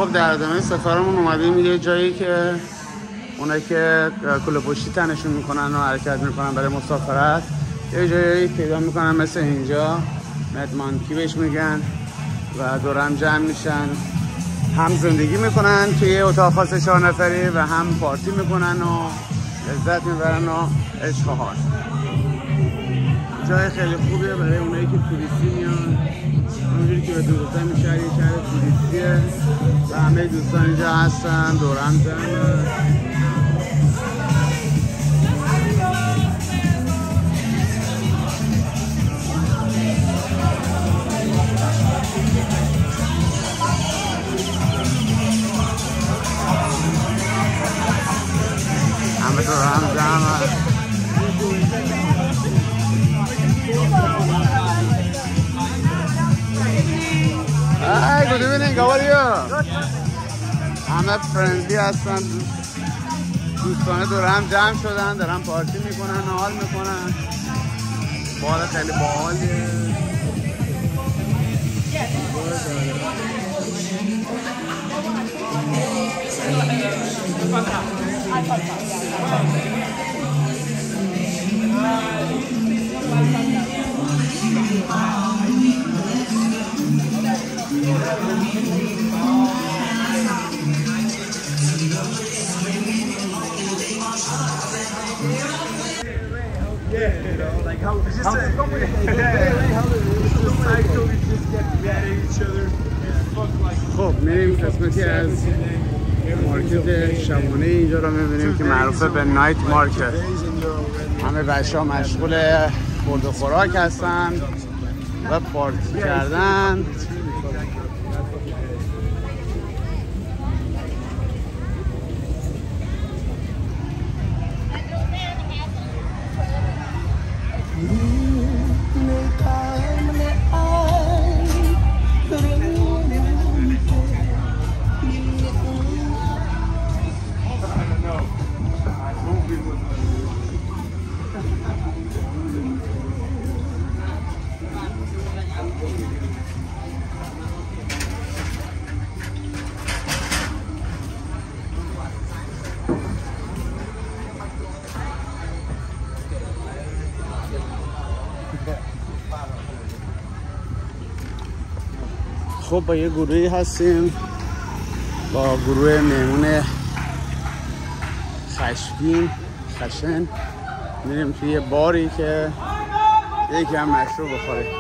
خب در ادامه سفرمون اومدیم یه جایی که اونایی که کوله پشتی تنشون میکنن و حرکت میکنن برای مسافرت یه جایی پیدا میکنن مثل اینجا، مدمانکی بهش میگن و دورم جمع میشن، هم زندگی میکنن توی اتاق خاص 4 نفری و هم پارتی میکنن و لذت میبرن و عشق و حال. جای خیلی خوبیه برای اونایی که توریستی میان. همونجوری که بهتون گفتم این شهر یه شهر توریستیه و همه دوستان اینجا هستن، دورم جمعه. همه دورم جمعه. Hi, good evening. How are you? همه فرندلی هستن، دوستانه دور هم جمع شدن، دارن پارتی میکنن، حال میکنن. بال خیلی باحالیه. خب میریم قسمتی از مارکت شبانه اینجا رو میبینیم که معروفه به نایت مارکت. همه بچه ها مشغول خورد و خوراک هستن و پارتی کردن. خب با یه گروهی هستیم، با گروه مهمون خشن میریم توی یه باری که یکی هم مشروب بخوریم.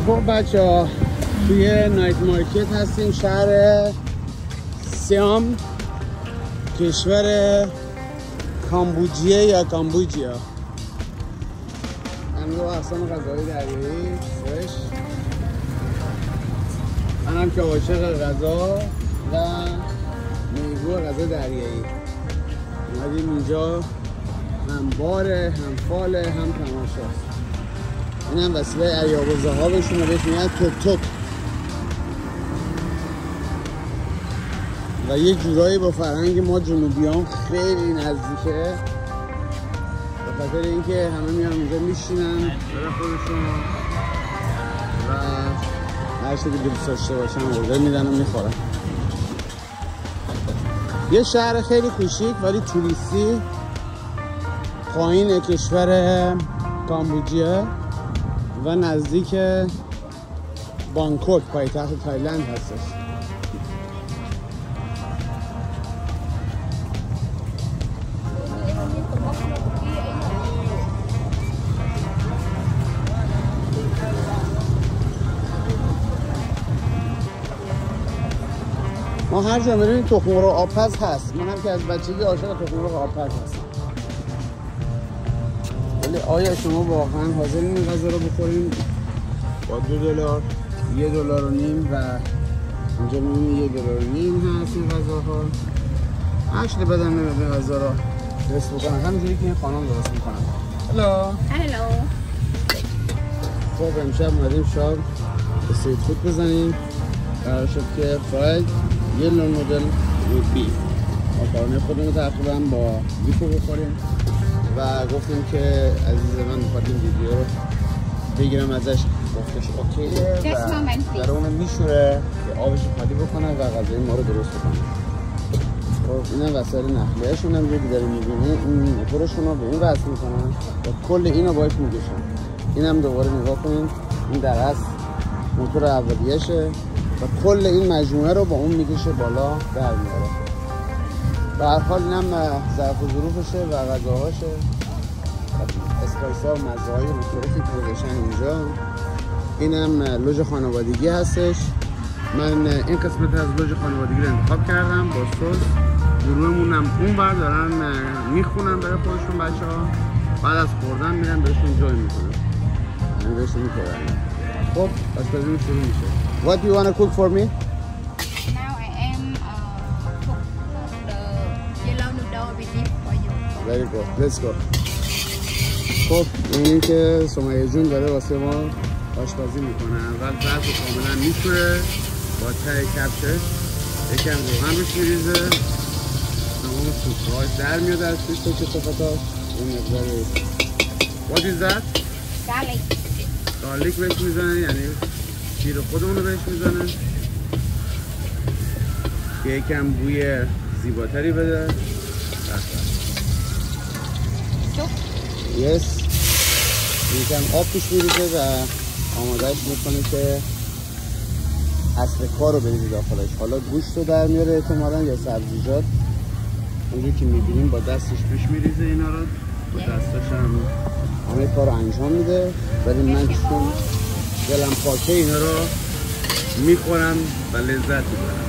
خب بچه ها توی نایت مارکت هستیم، شهر سیام، کشور کامبوجیه یا کامبوجیا. انواع اقسام غذاهای دریایی فرش. منم که عاشق غذا و میگو غذا دریایی اومدیم اینجا، هم باره هم فاله هم تماشاست. این هم وسیله ایاب و ذهابشون رو بهش میگن توک توک و یه جورایی با فرهنگ ما جنوبیان خیلی نزدیکه، به خاطر اینکه همه میان اینجا میشینن برای خودشون و هر چیزی که دوست داشته باشن اوردر میدن و میخورن. یه شهر خیلی کوچیک ولی توریستی پایین کشور کامبوجیه و نزدیک بانکوک پایتخت تایلند هستش. ما هر جا میریم تخم مرغ آبپز هست. من هم که از بچگی عاشق تخم مرغ آبپز هستم. ولی آیا شما واقعا حاضرین این غذا رو بخورین با $2 $1.5 و اینجا میبینی $1.5 هست این غذاها. عشق بدن این غذا رو درست بکنن همینجوری که این خانم درست میکنن. هلو خب امشب اومدیم شام استریت فود بزنیم. قرار شد که فراید یه لون مدل with beef ماکارونی خودمون تقریبا با بیف رو بخوریم و گفتیم که عزیز من میخواد این ویدیو رو بگیرم ازش. گفتش اوکیه و در اون میشوره که آبش خالی بکنه و غذای ما رو درست بکنه. خب این هم وسایل نقلیه‌شون هم که داره میبینه، این موتورشون رو به این وصل میکنن و کل این رو باش میکشن. این هم دوباره نگاه کنین، این در اصل موتور اولیه‌شه و کل این مجموعه رو با اون میکشه بالا در میاره. به هر حال اینم ظرف و ظروفشه و غذاهاشه، اسپایس‌ها و مزه‌های مختلفی که گذاشتن اینجا. اینم لوژ خانوادگی هستش. من این قسمت از لوژ خانوادگی رو انتخاب کردم با سس. گروهمون هم اون بر دارن میخونن برای خودشون بچه‌ها، بعد از خوردن میرن بهشون جای میکنن، یعنی بهشون میخورن. خب آشپزی شروع میشه. What do you want to cook for me? Now I am cook the yellow noodle with beef for you. Very good. Let's go. خب این که سمیه جون داره واسه ما آشپزی میکنن و ظرف کاملا میشوره با ته کفشش، یکم روغن روش میریزه، تمام سوس‌هاش در میاد از توش تا کثافتاش. این مقداری What is that? Garlic. گارلیک بهش میزنه، یعنی شیر خودمون رو بهش میزنه که یکم بوی زیباتری بده. یس یکم آب توش میریزه و آمادهش میکنه که اصل کار رو بریزه داخلش. حالا گوشت رو در میاره احتمالاً یا سبزیجات، اونجوری که میبینیم با دستش پیش میریزه اینا رو، با دستش هم همه کار رو انجام میده. ولی من چون دلم پاکه اینا رو میخورم و لذت میبرم.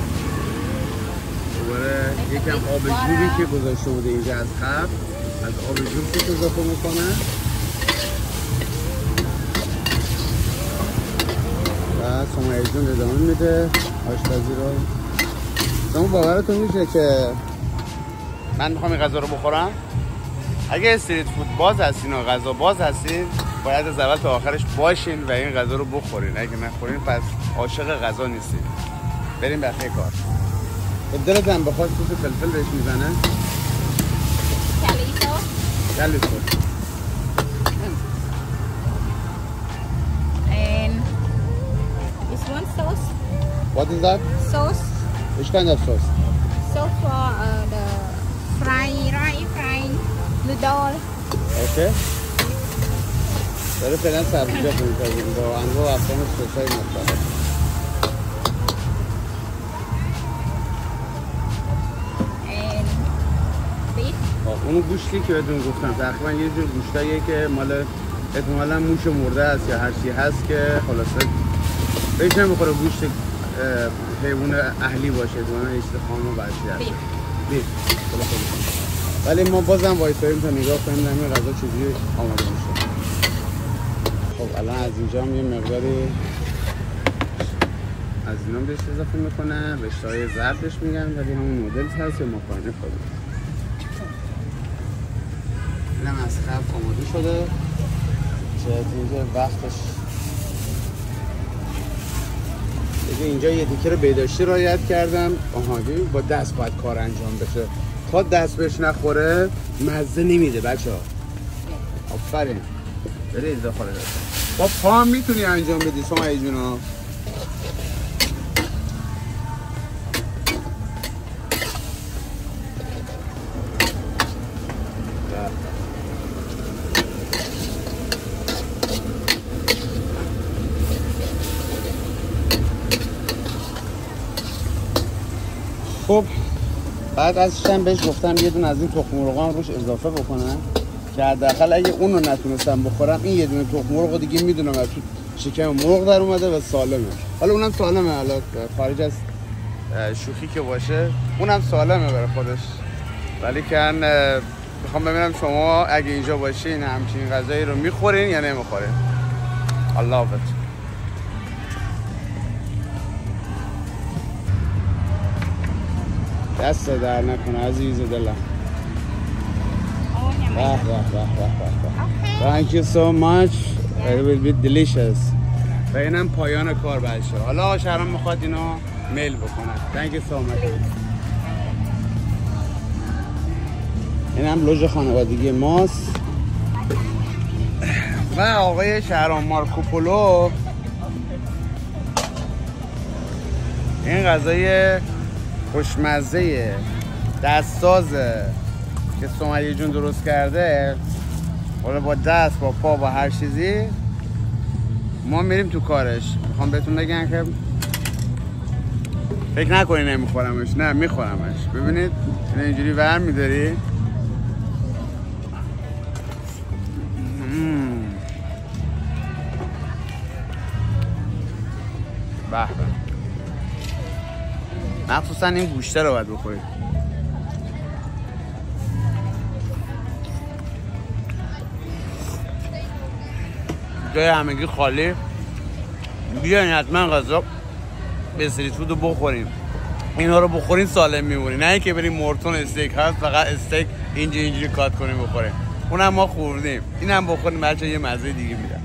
دوباره یکم آب جوبی که گذاشته بوده اینجا از قبل، از آب جوب که اضافه میکنه. سمیه جون ادامه میده آشپزی رو. شما باورتون میشه که من میخوام این غذا رو بخورم؟ اگه استریت فود باز هستین و غذا باز هستین باید از اول تا آخرش باشین و این غذا رو بخورین. اگه نخورین پس عاشق غذا نیستین. بریم بقیه کار. دلتم بخواد سس فلفل بهش میزنه. کلی سس. And this one sauce. What is that? Sauce. Which kind of sauce? Sauce for the fried noodle. Okay. داره فعلا سبزیجات می‌سازیم با انواع و اقسام سس‌های مختلف. And beef. اون گوشتی که بهتون گفتم تقریبا یه جور گوشتاییه که مال احتمالاً موش مرده است یا هر چی هست که خلاصه بهش نمیخوره گوشت حیوان اهلی باشه، احتمالاً یه چیز خام و وحشی هست. بیف. ولی ما بازم وایساییم تا نگاه کنیم این غذا چجوری آماده میشه. خب الان از اینجا هم یه مقداری از اینا بهش اضافه میکنه، رشته‌های زردش میگن ولی همون نودلز هست یا ماکارونی خودی. اینم از قبل آماده شده چه اینجا وقتش دیگه. اینجا یه تیکه رو بهداشتی رعایت کردم. با دست باید کار انجام بشه، تا دست بهش نخوره مزه نمیده بچه ها. آفرین برید داخل دست با پا هم میتونی انجام بدی سمیه جون ها. خب بعد ازشم بهش گفتم یه دونه از این تخم مرغام روش اضافه بکنم که حداقل اگه اون رو نتونستم بخورم این یه دونه تخم مرغ دیگه میدونم از تو شکم مرغ در اومده و سالمه. حالا اونم سالمه، حالا خارج از شوخی که باشه اونم سالمه برای خودش، ولی که میخوام ببینم شما اگه اینجا باشین همچین غذایی رو میخورین یا نمیخورین. الله حافظ. دست در نکنه عزیز دلم. Thank you so much. It will be delicious. و اینم پایان کار بچه. حالا شهرام میخواد اینو میل بکنه. Thank you so much. اینم لوژ خانوادگی ماست و آقای شهرام مارکوپولو این غذای خوشمزه دستسازه که سمیه جون درست کرده. حالا با دست با پا با هر چیزی ما میریم تو کارش. میخوام بهتون بگم که فکر نکنی نمیخورمش، نه میخورمش. ببینید این اینجوری ور میداری به به. مخصوصا این گوشته رو باید بخورید. جای همگی خالی. بیاین حتما غذا به استریت فود رو بخوریم. اینا رو بخورین سالم میمونی، نه اینکه بریم مورتون استیک هست فقط استیک اینجوری کات کنیم بخوریم. اونم ما خوردیم، اینم بخوریم بچه یه مزه دیگه میده.